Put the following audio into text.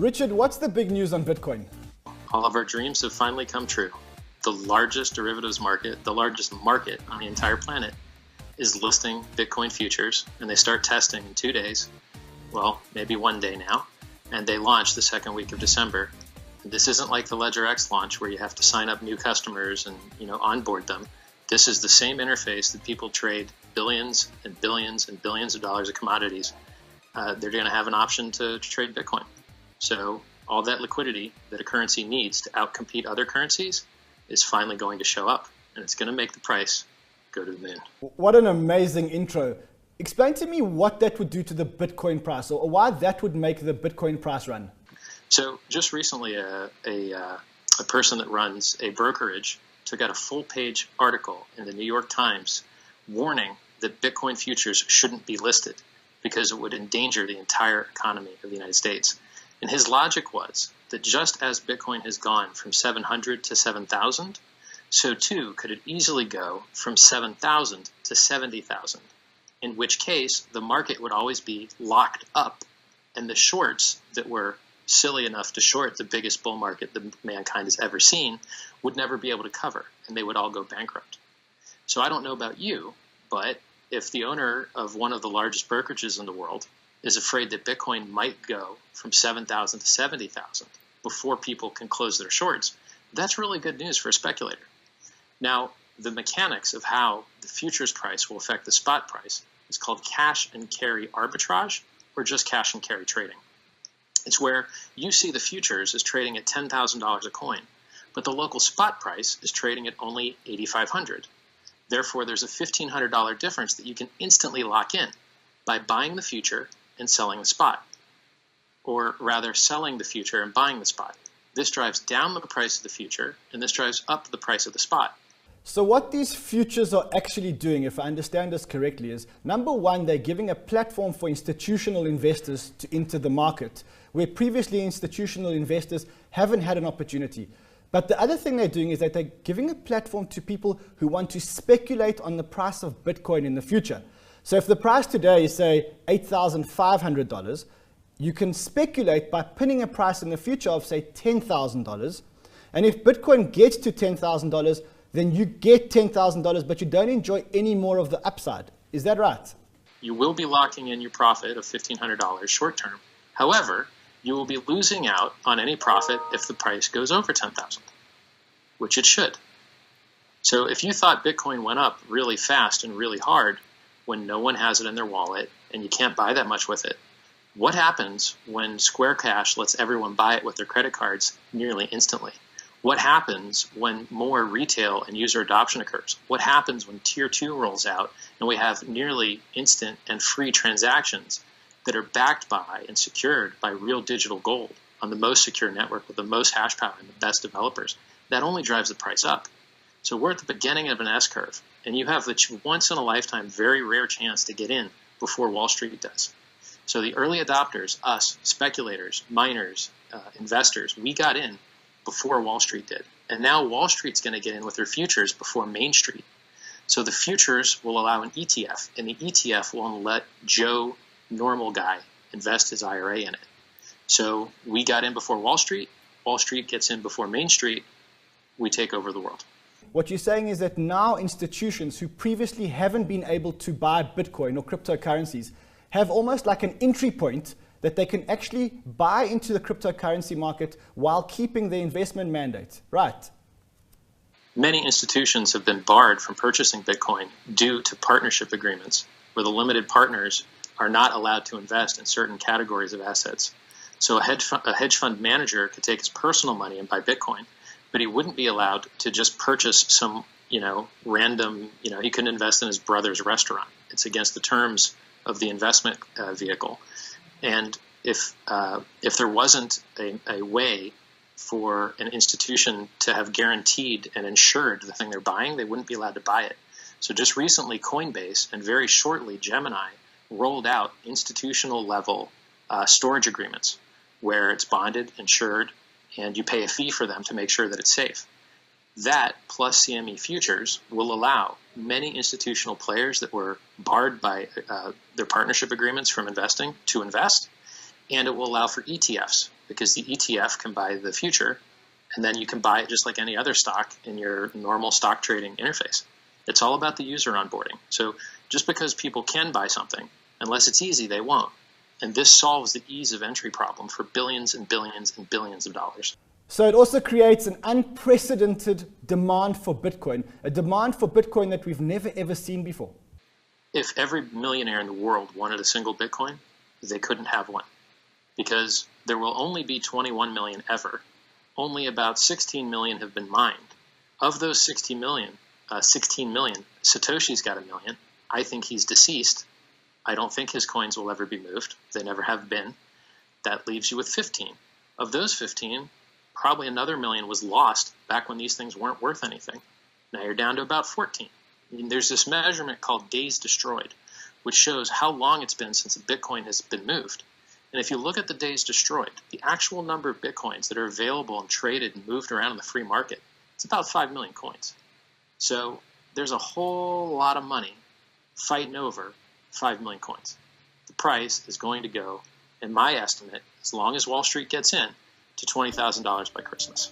Richard, what's the big news on Bitcoin? All of our dreams have finally come true. The largest derivatives market, the largest market on the entire planet, is listing Bitcoin futures, and they start testing in 2 days. Well, maybe 1 day now, and they launch the second week of December. This isn't like the Ledger X launch where you have to sign up new customers and onboard them. This is the same interface that people trade billions and billions and billions of dollars of commodities. They're going to have an option to trade Bitcoin. So all that liquidity that a currency needs to outcompete other currencies is finally going to show up, and it's going to make the price go to the moon. What an amazing intro. Explain to me what that would do to the Bitcoin price, or why that would make the Bitcoin price run. So just recently, a person that runs a brokerage took out a full-page article in the New York Times warning that Bitcoin futures shouldn't be listed because it would endanger the entire economy of the United States. And his logic was that just as Bitcoin has gone from 700 to 7,000, so too could it easily go from 7,000 to 70,000, in which case the market would always be locked up, and the shorts that were silly enough to short the biggest bull market that mankind has ever seen would never be able to cover, and they would all go bankrupt. So I don't know about you, but if the owner of one of the largest brokerages in the world is afraid that Bitcoin might go from 7,000 to 70,000 before people can close their shorts, that's really good news for a speculator. Now, the mechanics of how the futures price will affect the spot price is called cash and carry arbitrage, or just cash and carry trading. It's where you see the futures is trading at $10,000 a coin, but the local spot price is trading at only $8,500. Therefore, there's a $1,500 difference that you can instantly lock in by buying the future and selling the spot, or rather selling the future and buying the spot. This drives down the price of the future, and this drives up the price of the spot. So what these futures are actually doing, if I understand this correctly, is number one, they're giving a platform for institutional investors to enter the market, where previously institutional investors haven't had an opportunity. But the other thing they're doing is that they're giving a platform to people who want to speculate on the price of Bitcoin in the future. So if the price today is, say, $8,500, you can speculate by pinning a price in the future of, say, $10,000. And if Bitcoin gets to $10,000, then you get $10,000, but you don't enjoy any more of the upside. Is that right? You will be locking in your profit of $1,500 short term. However, you will be losing out on any profit if the price goes over 10,000, which it should. So if you thought Bitcoin went up really fast and really hard when no one has it in their wallet and you can't buy that much with it, what happens when Square Cash lets everyone buy it with their credit cards nearly instantly? What happens when more retail and user adoption occurs? What happens when Tier 2 rolls out and we have nearly instant and free transactions that are backed by and secured by real digital gold on the most secure network with the most hash power and the best developers? That only drives the price up. So we're at the beginning of an S-curve, and you have the once-in-a-lifetime, very rare chance to get in before Wall Street does. So the early adopters, us, speculators, miners, investors, we got in before Wall Street did. And now Wall Street's going to get in with their futures before Main Street. So the futures will allow an ETF, and the ETF will let Joe, normal guy, invest his IRA in it. So we got in before Wall Street gets in before Main Street, we take over the world. What you're saying is that now institutions who previously haven't been able to buy Bitcoin or cryptocurrencies have almost like an entry point that they can actually buy into the cryptocurrency market while keeping their investment mandate, right? Many institutions have been barred from purchasing Bitcoin due to partnership agreements, where the limited partners are not allowed to invest in certain categories of assets. So a hedge fund manager could take his personal money and buy Bitcoin, but he wouldn't be allowed to just purchase some, random, he couldn't invest in his brother's restaurant. It's against the terms of the investment vehicle. And if there wasn't a way for an institution to have guaranteed and insured the thing they're buying, they wouldn't be allowed to buy it. So just recently, Coinbase, and very shortly, Gemini, rolled out institutional level storage agreements where it's bonded, insured, and you pay a fee for them to make sure that it's safe. That, plus CME futures, will allow many institutional players that were barred by their partnership agreements from investing to invest, and it will allow for ETFs. because the ETF can buy the future, and then you can buy it just like any other stock in your normal stock trading interface. It's all about the user onboarding. So just because people can buy something, unless it's easy, they won't. And this solves the ease of entry problem for billions and billions and billions of dollars. So it also creates an unprecedented demand for Bitcoin, a demand for Bitcoin that we've never ever seen before. If every millionaire in the world wanted a single Bitcoin, they couldn't have one, because there will only be 21 million ever. Only about 16 million have been mined. Of those 16 million, Satoshi's got a million. I think he's deceased. I don't think his coins will ever be moved. They never have been. That leaves you with 15. Of those 15, probably another million was lost back when these things weren't worth anything. Now you're down to about 14. And there's this measurement called days destroyed, which shows how long it's been since a Bitcoin has been moved. And if you look at the days destroyed, the actual number of Bitcoins that are available and traded and moved around in the free market, it's about 5 million coins. So there's a whole lot of money fighting over 5 million coins. The price is going to go, in my estimate, as long as Wall Street gets in, to $20,000 by Christmas.